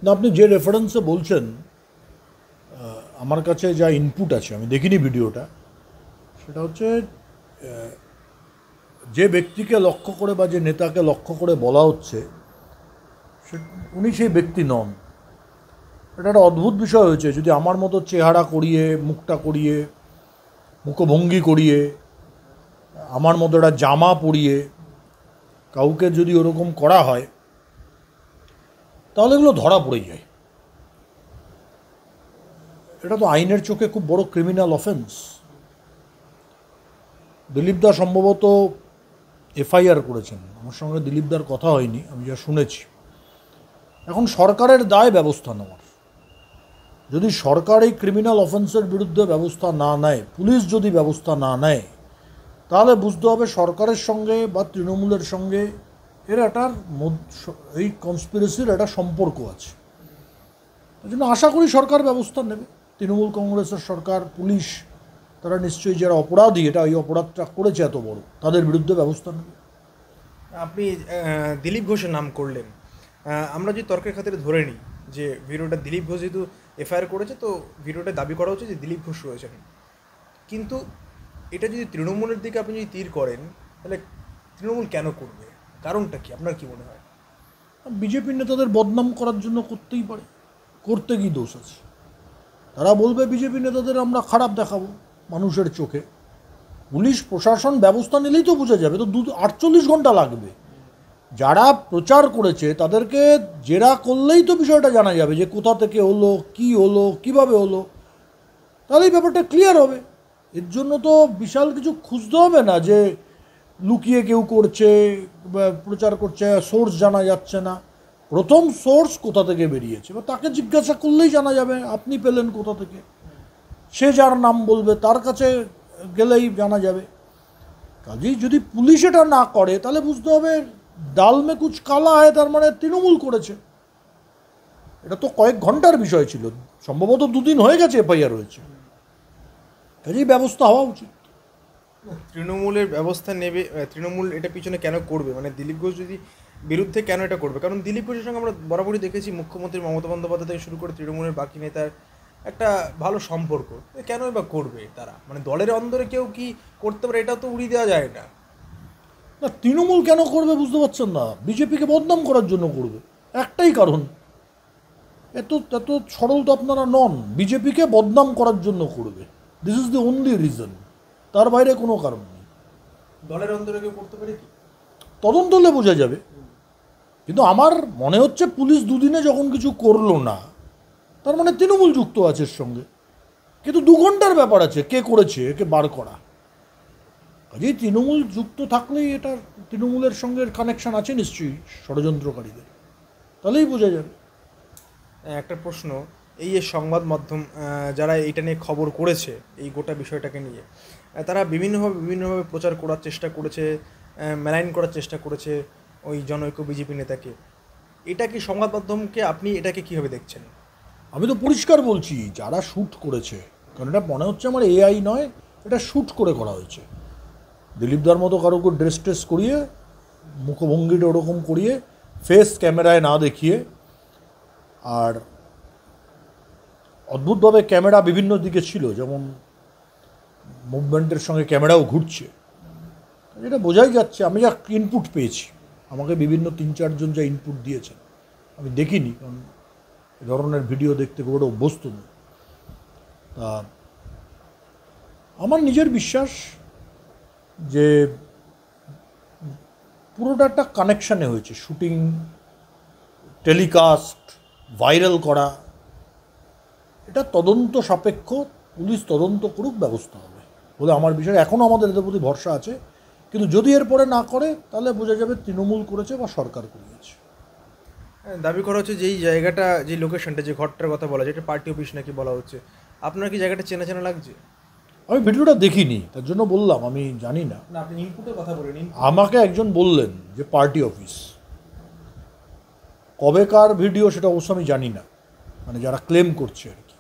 না, আপনি যে রেফারেন্সে বলছেন, আমার কাছে যা ইনপুট আছে, আমি দেখিনি ভিডিওটা, সেটা হচ্ছে যে ব্যক্তিকে লক্ষ্য করে বা যে নেতাকে লক্ষ্য করে বলা হচ্ছে উনি সেই ব্যক্তি নন। এটা একটা অদ্ভুত বিষয় হয়েছে। যদি আমার মতো চেহারা করিয়ে, মুখটা করিয়ে, মুখভঙ্গি করিয়ে, আমার মতো একটা জামা পরিয়ে কাউকে যদি ওরকম করা হয়, তাহলে এগুলো ধরা পড়ে যায়। এটা তো আইনের চোখে খুব বড় ক্রিমিনাল অফেন্স। দিলীপ দা সম্ভবত এফআইআর করেছেন, আমার সঙ্গে দিলীপ দার কথা হয়নি, আমি যা শুনেছি। এখন সরকারের দায় ব্যবস্থা নেওয়ার। যদি সরকার এই ক্রিমিনাল অফেন্সের বিরুদ্ধে ব্যবস্থা না নেয়, পুলিশ যদি ব্যবস্থা না নেয়, তাহলে বুঝতে হবে সরকারের সঙ্গে বা তৃণমূলের সঙ্গে এর একটা এই কনস্পিরেসির একটা সম্পর্ক আছে। এই জন্য আশা করি সরকার ব্যবস্থা নেবে। তৃণমূল কংগ্রেসের সরকার, পুলিশ, তারা নিশ্চয়ই যারা অপরাধী, এটা এই অপরাধটা করেছে এত বড়, তাদের বিরুদ্ধে ব্যবস্থা নেবে। আপনি দিলীপ ঘোষের নাম করলেন, আমরা যদি তর্কের খাতিরে ধরে নিই যে ভিডিওটা দিলীপ ঘোষ যেহেতু এফআইআর করেছে, তো ভিডিওটা দাবি করা হচ্ছে যে দিলীপ ঘোষ রয়েছেন, কিন্তু এটা যদি তৃণমূলের দিকে আপনি যদি তীর করেন, তাহলে তৃণমূল কেন করবে? কারণটা কি, আপনার কি মনে হয়? বিজেপি নেতাদের বদনাম করার জন্য করতেই পারে, করতে কি দোষ আছে? তারা বলবে বিজেপি নেতাদের আমরা খারাপ দেখাবো মানুষের চোখে। পুলিশ প্রশাসন ব্যবস্থা নিলেই তো বোঝা যাবে, তো 48 ঘন্টা লাগবে। যারা প্রচার করেছে তাদেরকে জেরা করলেই তো বিষয়টা জানা যাবে যে কোথা থেকে হলো, কি হলো, কিভাবে হলো, তাহলেই ব্যাপারটা ক্লিয়ার হবে। এর জন্য তো বিশাল কিছু খুঁজতে হবে না যে লুকিয়ে কেউ করছে বা প্রচার করছে, সোর্স জানা যাচ্ছে না। প্রথম সোর্স কোথা থেকে বেরিয়েছে বা তাকে জিজ্ঞাসা করলেই জানা যাবে আপনি পেলেন কোথা থেকে। সে যার নাম বলবে তার কাছে গেলেই জানা যাবে। কাজেই যদি পুলিশ এটা না করে তাহলে বুঝতে হবে ডাল মে কুচ কালা হয়, তার মানে তৃণমূল করেছে। এটা তো কয়েক ঘন্টার বিষয় ছিল, সম্ভবত 2 দিন হয়ে গেছে এফআইআর হয়েছে। কাজেই ব্যবস্থা হওয়া উচিত। তৃণমূলের ব্যবস্থা নেবে, তৃণমূল এটা পিছনে কেন করবে? মানে দিলীপ ঘোষ যদি বিরুদ্ধে কেন এটা করবে? কারণ দিলীপ ঘোষের সঙ্গে আমরা বরাবরই দেখেছি মুখ্যমন্ত্রী মমতা বন্দ্যোপাধ্যায় থেকে শুরু করে তৃণমূলের বাকি নেতার একটা ভালো সম্পর্ক। কেনই বা করবে তারা? মানে দলের অন্দরে কেউ কি করতে পারে, এটা তো উড়িয়ে দেওয়া যায় না। না, তৃণমূল কেন করবে বুঝতে পারছেন না? বিজেপিকে বদনাম করার জন্য করবে, একটাই কারণ। এত এত সরল তো আপনারা নন। বিজেপিকে বদনাম করার জন্য করবে, this is the only reason, তার বাইরে কোনো কারণ নেই। দলের অন্দরে কেউ করতে পারে কি? তদন্ত হলে বোঝা যাবে। কিন্তু আমার মনে হচ্ছে পুলিশ 2 দিনে যখন কিছু করলো না, তার মানে তৃণমূল যুক্ত আছে এর সঙ্গে। কিন্তু 2 ঘন্টার ব্যাপার আছে কে করেছে, একে বার করা। কাজেই তৃণমূল যুক্ত থাকলেই এটা তৃণমূলের সঙ্গে কানেকশন আছে নিশ্চয়ই ষড়যন্ত্রকারীদের, তাহলেই বোঝা যাবে। একটা প্রশ্ন, এই যে সংবাদ মাধ্যম যারা এটা নিয়ে খবর করেছে, এই গোটা বিষয়টাকে নিয়ে, তারা বিভিন্নভাবে প্রচার করার চেষ্টা করেছে, মেলাইন করার চেষ্টা করেছে ওই জনৈক বিজেপি নেতাকে। এটা কি সংবাদ মাধ্যমকে, আপনি এটাকে কীভাবে দেখছেন? আমি তো পরিষ্কার বলছি, যারা শ্যুট করেছে, কারণ এটা মনে হচ্ছে আমার এআই নয়, এটা শ্যুট করে করা হয়েছে। দিলীপদার মতো কারো ড্রেস ট্রেস করিয়ে, মুখভঙ্গিটা ওরকম করিয়ে, ফেস ক্যামেরায় না দেখিয়ে, আর অদ্ভুতভাবে ক্যামেরা বিভিন্ন দিকে ছিল, যেমন মুভমেন্টের সঙ্গে ক্যামেরাও ঘুরছে। এটা বোঝাই যাচ্ছে। আমি যা ইনপুট পেয়েছি, আমাকে বিভিন্ন 3-4 জন যা ইনপুট দিয়েছেন, আমি দেখিনি, কারণ এ ধরনের ভিডিও দেখতে খুব একটা অভ্যস্ত নই। তা আমার নিজের বিশ্বাস যে পুরোটা একটা কানেকশানে হয়েছে। শুটিং, টেলিকাস্ট, ভাইরাল করা, এটা তদন্ত সাপেক্ষ। পুলিশ তদন্ত করুক, ব্যবস্থা হবে বলে আমার বিষয়ে এখনও আমাদের এদের প্রতি ভরসা আছে। কিন্তু যদি এরপরে না করে তাহলে বোঝা যাবে তৃণমূল করেছে বা সরকার করিয়েছে। দাবি করা হচ্ছে যেই জায়গাটা, যে লোকেশনটা, যে ঘরটার কথা বলা যায়, এটা পার্টি অফিস নাকি বলা হচ্ছে। আপনার কি জায়গাটা চেনা চেনা লাগছে? আমি ভিডিওটা দেখিনি, তার জন্য বললাম আমি জানি না। না, আপনি ইনপুটের কথা বলেন। আমাকে একজন বললেন যে পার্টি অফিস, কবেকার ভিডিও সেটা অবশ্য আমি জানি না, মানে যারা ক্লেম করছে আর কি।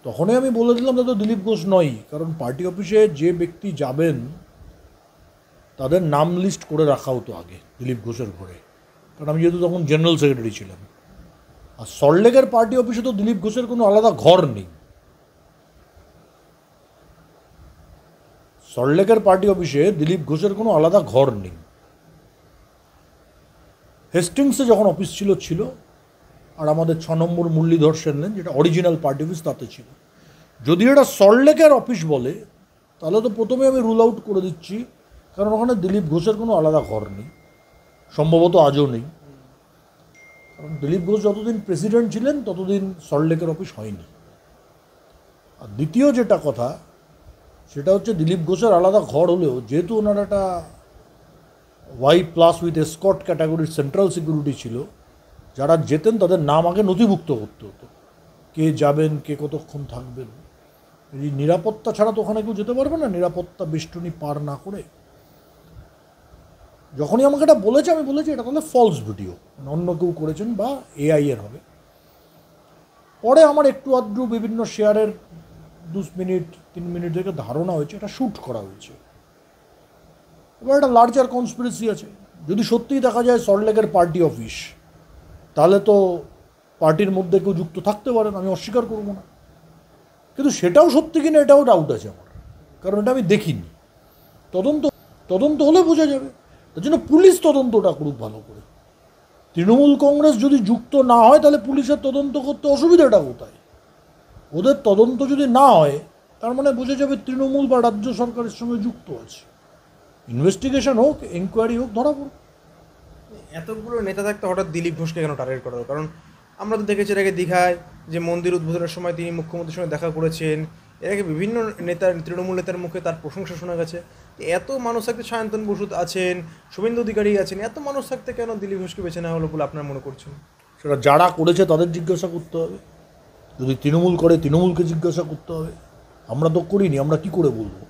তখনই আমি বলে দিলাম তো দিলীপ ঘোষ নয়, কারণ পার্টি অফিসে যে ব্যক্তি যাবেন তাদের নাম লিস্ট করে রাখা হতো আগে দিলীপ ঘোষের ঘরে। কারণ আমি যেহেতু তখন জেনারেল সেক্রেটারি ছিলাম। আর সল্টলেকের পার্টি অফিসে তো দিলীপ ঘোষের কোনো আলাদা ঘর নেই। সল্টলেকের পার্টি অফিসে দিলীপ ঘোষের কোনো আলাদা ঘর নেই। হেস্টিংসে যখন অফিস ছিল আর আমাদের 6 নম্বর মুরলীধর সেন লেন, যেটা অরিজিনাল পার্টি অফিস, তাতে ছিল। যদি এটা সল্টলেকের অফিস বলে তাহলে তো প্রথমে আমি রুল আউট করে দিচ্ছি, কারণ ওখানে দিলীপ ঘোষের কোনো আলাদা ঘর নেই, সম্ভবত আজও নেই। কারণ দিলীপ ঘোষ যতদিন প্রেসিডেন্ট ছিলেন ততদিন সল্টলেকের অফিস হয়নি। আর দ্বিতীয় যেটা কথা, সেটা হচ্ছে দিলীপ ঘোষের আলাদা ঘর হলেও যেহেতু ওনার একটা Y+ উইথ এসকর্ট ক্যাটাগরির সেন্ট্রাল সিকিউরিটি ছিল, যারা যেতেন তাদের নাম আগে নথিভুক্ত করতে হতো, কে যাবেন, কে কতক্ষণ থাকবেন। এই নিরাপত্তা ছাড়া তো ওখানে কেউ যেতে পারবে না, নিরাপত্তা বেষ্টনী পার না করে। যখনই আমাকে এটা বলেছে, আমি বলেছি এটা তাহলে ফলস ভিডিও, অন্য কেউ করেছেন বা AI এর হবে। পরে আমার একটু আধটু বিভিন্ন শেয়ারের 2 মিনিট 3 মিনিট থেকে ধারণা হয়েছে এটা শ্যুট করা হয়েছে। এবার একটা লার্জার কনস্পিরেসি আছে। যদি সত্যিই দেখা যায় সল্টলেকের পার্টি অফিস, তাহলে তো পার্টির মধ্যে কেউ যুক্ত থাকতে পারেন, আমি অস্বীকার করব না। কিন্তু সেটাও সত্যি কিনা এটাও ডাউট আছে আমার, কারণ এটা আমি দেখিনি। তদন্ত হলে বোঝা যাবে। তার জন্য পুলিশ তদন্তটা করুক ভালো করে। তৃণমূল কংগ্রেস যদি যুক্ত না হয় তাহলে পুলিশের তদন্ত করতে অসুবিধাটা কোথায়? ওদের তদন্ত যদি না হয় তার মানে বোঝা যাবে তৃণমূল বা রাজ্য সরকারের সঙ্গে যুক্ত আছে। ইনভেস্টিগেশন হোক, এনকোয়ারি হোক, ধরা পড়ুক। এতগুলো নেতা থাকতে হঠাৎ দিলীপ ঘোষকে কেন টার্গেট করা হলো? কারণ আমরা তো দেখেছি এর আগে দীঘায় যে মন্দির উদ্বোধনের সময় তিনি মুখ্যমন্ত্রীর সঙ্গে দেখা করেছেন। এর আগে বিভিন্ন তৃণমূল নেতার মুখে তার প্রশংসা শোনা গেছে। এত মানুষ থাকতে সায়ন্তন বসু আছেন, শুভেন্দু অধিকারী আছেন, এত মানুষ থাকতে কেন দিলীপ ঘোষকে বেছে নেওয়া হলো বলে আপনার মনে করছেন? সেটা যারা করেছে তাদের জিজ্ঞাসা করতে হবে। যদি তৃণমূল করে তৃণমূলকে জিজ্ঞাসা করতে হবে। আমরা তো করিনি, আমরা কি করে বলবো?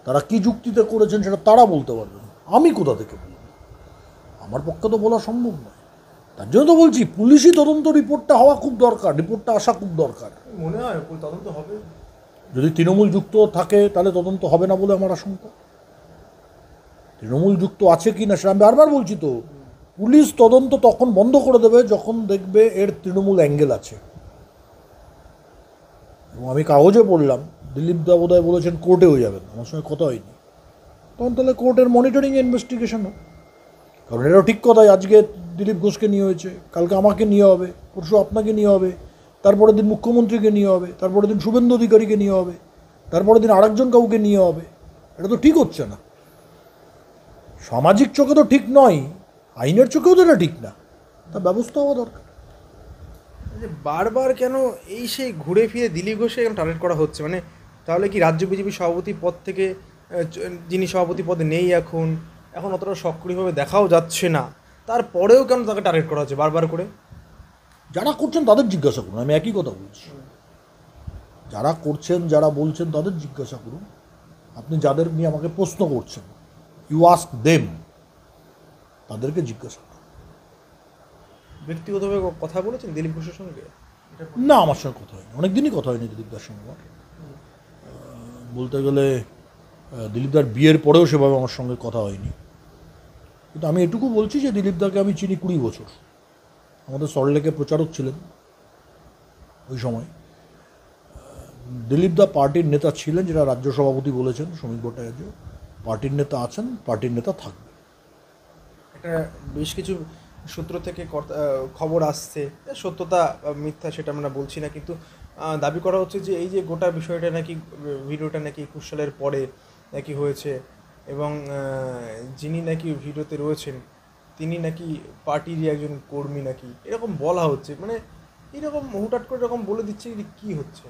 তারা কি যুক্তিতে করেছেন সেটা তারা বলতে পারবেন, আমি কোথা থেকে বলবো? আমার পক্ষে তো বলা সম্ভব নয়। তার জন্য তো বলছি পুলিশি তদন্ত রিপোর্টটা হওয়া খুব দরকার, রিপোর্টটা আসা খুব দরকার। মনে হয় তদন্ত হবে। যদি তৃণমূল যুক্ত থাকে তাহলে তদন্ত হবে না বলে আমার আশঙ্কা। তৃণমূল যুক্ত আছে কি না সেটা আমি বারবার বলছি তো, পুলিশ তদন্ত তখন বন্ধ করে দেবে যখন দেখবে এর তৃণমূল অ্যাঙ্গেল আছে। এবং আমি কাগজে পড়লাম দিলীপ দা বোধহয় বলেছেন কোর্টেও যাবেন, আমার সঙ্গে কথা হয়নি। তখন তাহলে কোর্টের মনিটরিং ইনভেস্টিগেশন হোক। কারণ এটাও ঠিক কথাই, আজকে দিলীপ ঘোষকে নিয়ে হয়েছে, কালকে আমাকে নিয়ে হবে, পরশু আপনাকে নিয়ে হবে, তারপরের দিন মুখ্যমন্ত্রীকে নিয়ে হবে, তারপরের দিন শুভেন্দু অধিকারীকে নিয়ে হবে, তারপরের দিন আরেকজন কাউকে নিয়ে হবে। এটা তো ঠিক হচ্ছে না। সামাজিক চোখে তো ঠিক নয়, আইনের চোখেও তো এটা ঠিক না। তা ব্যবস্থা হওয়া দরকার। যে বারবার কেন এই সেই ঘুরে ফিরে দিলীপ ঘোষকে কেন টার্গেট করা হচ্ছে? মানে তাহলে কি রাজ্য বিজেপি সভাপতি পদ থেকে যিনি সভাপতি পদে নেই এখন অতটা সক্রিয়ভাবে দেখাও যাচ্ছে না, তারপরেও কেন তাকে টার্গেট করা হচ্ছে বারবার করে? যারা করছেন তাদের জিজ্ঞাসা করুন, আমি একই কথা বলছি। যারা করছেন, যারা বলছেন তাদের জিজ্ঞাসা করুন। আপনি যাদের নিয়ে আমাকে প্রশ্ন করছেন, ইউ আস্ক দেম, তাদেরকে জিজ্ঞাসা করুন। ব্যক্তিগতভাবে কথা বলেছেন দিলীপ ঘোষের সঙ্গে? না, আমার সঙ্গে কথা হয়নি, অনেকদিনই কথা হয়নি দিলীপদার সঙ্গে আমার। বলতে গেলে দিলীপদার বিয়ের পরেও সেভাবে আমার সঙ্গে কথা হয়নি। কিন্তু আমি এটুকু বলছি যে দিলীপদাকে আমি চিনি 20 বছর। আমাদের সল্টলেকে প্রচারক ছিলেন ওই সময়। দিলীপদা পার্টির নেতা ছিলেন, যেটা রাজ্য সভাপতি বলেছেন শ্রমিক ভট্টাচার্য। পার্টির নেতা আছেন, পার্টির নেতা থাকবে। একটা বেশ কিছু সূত্র থেকে খবর আসছে, সত্যতা মিথ্যা সেটা আমরা বলছি না, কিন্তু দাবি করা হচ্ছে যে এই যে গোটা বিষয়টা নাকি, ভিডিওটা নাকি 21 সালের পরে নাকি হয়েছে, এবং যিনি নাকি ভিডিওতে রয়েছেন তিনি নাকি পার্টিরই একজন কর্মী নাকি, এরকম বলা হচ্ছে। মানে এরকম হুটহাট করে এরকম বলে দিচ্ছে, কি হচ্ছে?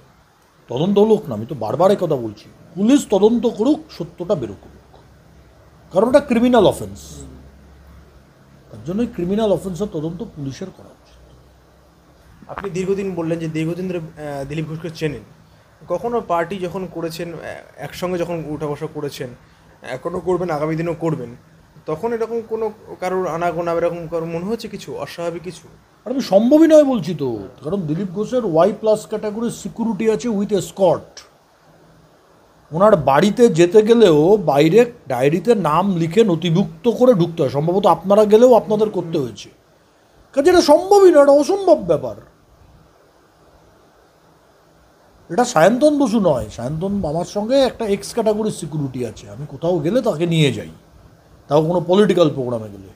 তদন্ত হোক না, আমি তো বারবার কথা বলছি, পুলিশ তদন্ত করুক, সত্যটা বেরো করুক। কারণ এটা ক্রিমিনাল অফেন্স, তার জন্যই ক্রিমিনাল অফেন্সের তদন্ত পুলিশের করা উচিত। আপনি দীর্ঘদিন বললেন যে দীর্ঘদিন ধরে দিলীপ ঘোষকে চেনেন, কখনো পার্টি যখন করেছেন, একসঙ্গে যখন উঠা বসা করেছেন, এখনও করবেন, আগামী দিনেও করবেন, তখন এরকম কোনো কারোর আনাগোনা এরকম কারোর মনে হচ্ছে কিছু অস্বাভাবিক কিছু? আর আমি সম্ভবই নয় বলছি তো, কারণ দিলীপ ঘোষের Y+ ক্যাটাগরির সিকিউরিটি আছে উইথ এসকর্ট। ওনার বাড়িতে যেতে গেলেও বাইরে ডায়েরিতে নাম লিখে নথিভুক্ত করে ঢুকতে হয়। সম্ভবত আপনারা গেলেও আপনাদের করতে হয়েছে। কাজে এটা সম্ভবই না, এটা অসম্ভব ব্যাপার। এটা সায়ন্তন বসু নয়, সায়ন্তন আমার সঙ্গে একটা এক্স ক্যাটাগরির সিকিউরিটি আছে, আমি কোথাও গেলে তাকে নিয়ে যাই, তাও কোনো পলিটিক্যাল প্রোগ্রামে গেলে।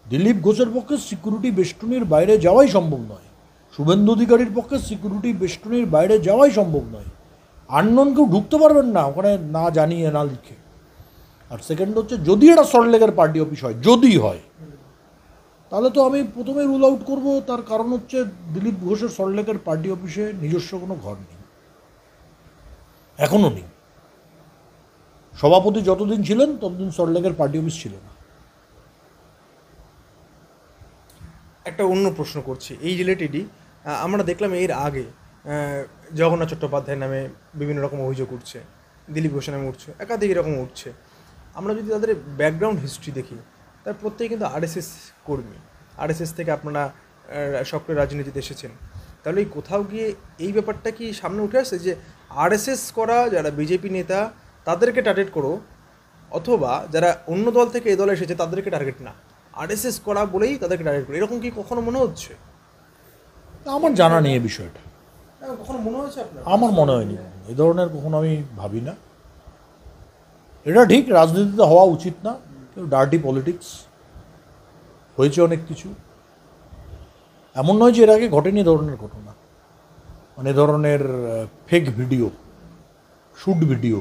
দিলীপ ঘোষের পক্ষে সিকিউরিটি বেষ্টনীর বাইরে যাওয়াই সম্ভব নয়, শুভেন্দু অধিকারীর পক্ষে সিকিউরিটি বেষ্টনীর বাইরে যাওয়াই সম্ভব নয়। আননোন কেউ ঢুকতে পারবেন না ওখানে না জানিয়ে না লিখে। আর সেকেন্ড হচ্ছে, যদি এটা সল্টলেকের পার্টি অফিস হয়, যদি হয়, তাহলে তো আমি প্রথমে রুল আউট করব। তার কারণ হচ্ছে দিলীপ ঘোষের সল্টলেকের পার্টি অফিসে নিজস্ব কোনো ঘর নেই, এখনও নেই। সভাপতি যতদিন ছিলেন ততদিন সল্টলেকের পার্টি অফিস ছিল না। একটা অন্য প্রশ্ন করছি এই রিলেটেডই। আমরা দেখলাম এর আগে জগন্নাথ চট্টোপাধ্যায়ের নামে বিভিন্ন রকম অভিযোগ উঠছে, দিলীপ ঘোষের নামে উঠছে, একাধিক এরকম উঠছে। আমরা যদি তাদের ব্যাকগ্রাউন্ড হিস্ট্রি দেখি, তার প্রত্যেকে কিন্তু আরএসএস কর্মী, আরএসএস থেকে আপনারা সক্রিয় রাজনীতিতে এসেছেন। তাহলে এই কোথাও গিয়ে এই ব্যাপারটা কি সামনে উঠে আসছে যে আরএসএস করা যারা বিজেপি নেতা তাদেরকে টার্গেট করো, অথবা যারা অন্য দল থেকে এ দলে এসেছে তাদেরকে টার্গেট না, আরএসএস করা বলেই তাদেরকে টার্গেট করো, এরকম কি কখনো মনে হচ্ছে? আমার জানা নেই এই বিষয়টা, কখনো মনে হয়েছে আপনার? আমার মনে হয়নি, এই ধরনের কখনো আমি ভাবি না। এটা ঠিক, রাজনীতিতে হওয়া উচিত না, কিন্তু ডার্টি পলিটিক্স হয়েছে অনেক কিছু। এমন নয় যে এর আগে ঘটেনি এ ধরনের ঘটনা, মানে এ ধরনের ফেক ভিডিও, শুট ভিডিও।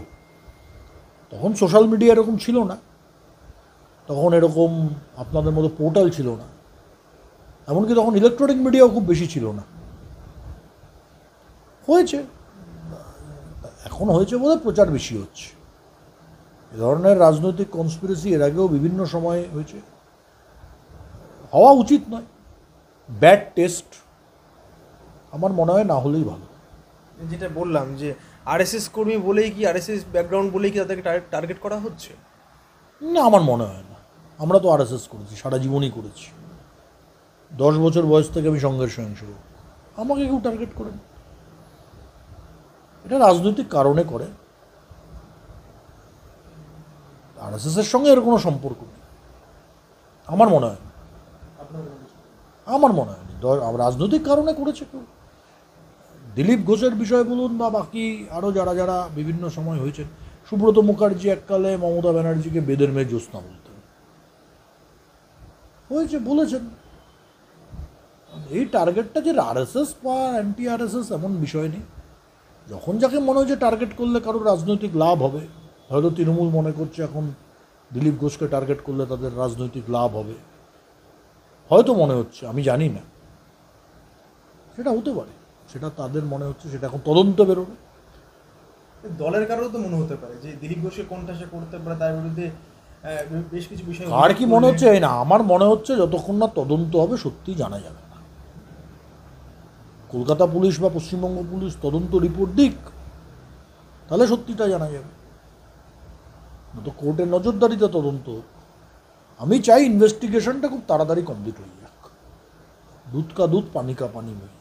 তখন সোশ্যাল মিডিয়া এরকম ছিল না, তখন এরকম আপনাদের মতো পোর্টাল ছিল না, এমনকি তখন ইলেকট্রনিক মিডিয়াও খুব বেশি ছিল না। হয়েছে, এখন হয়েছে বলে প্রচার বেশি হচ্ছে। এ ধরনের রাজনৈতিক কনস্পিরেসি এর আগেও বিভিন্ন সময়ে হয়েছে, হওয়া উচিত নয়। ব্যাড টেস্ট, আমার মনে হয় না হলেই ভালো। যেটা বললাম যে আরএসএস কর্মী বলেই কি, আরএসএস ব্যাকগ্রাউন্ড বলেই কি তাদেরকে টার্গেট করা হচ্ছে? না, আমার মনে হয় না। আমরা তো আরএসএস করেছি, সারা জীবনই করেছি। 10 বছর বয়স থেকে আমি সঙ্ঘের স্বয়ংসেবক, আমাকে কেউ টার্গেট করেন? এটা রাজনৈতিক কারণে করে, আরএসএসের সঙ্গে এর কোনো সম্পর্ক নেই আমার মনে হয় না। আমার মনে হয়নি রাজনৈতিক কারণে করেছে কেউ। দিলীপ ঘোষের বিষয় বলুন বা বাকি আরও যারা যারা বিভিন্ন সময় হয়েছে, সুব্রত মুখার্জি এককালে মমতা ব্যানার্জিকে বেদের মেয়ে জ্যোৎস্না বলতেন, হয়েছে বলেছেন। এই টার্গেটটা যে আরএসএস বা অ্যান্টি আরএসএস এমন বিষয় নেই। যখন যাকে মনে হয় যে টার্গেট করলে কারোর রাজনৈতিক লাভ হবে, হয়তো তৃণমূল মনে করছে এখন দিলীপ ঘোষকে টার্গেট করলে তাদের রাজনৈতিক লাভ হবে, হয়তো মনে হচ্ছে, আমি জানি না, সেটা হতে পারে, সেটা তাদের মনে হচ্ছে, সেটা এখন তদন্ত বেরোবে। দলের কারণেও তো মনে হতে পারে যে দিলীপ ঘোষকে কোনটা সে করতে পারে, তার বিরুদ্ধে বেশ কিছু বিষয়। আর কি মনে হচ্ছে? এই না, আমার মনে হচ্ছে যতক্ষণ না তদন্ত হবে সত্যিই জানা যাবে না। কলকাতা পুলিশ বা পশ্চিমবঙ্গ পুলিশ তদন্ত রিপোর্ট দিক, তাহলে সত্যিটা জানা যাবে। তো কোর্টের নজরদারিতে তদন্ত হোক। আমি চাই ইনভেস্টিগেশনটা খুব তাড়াতাড়ি কমপ্লিট হয়ে যাক, দুধ কা দুধ পানি কা পানি হয়ে।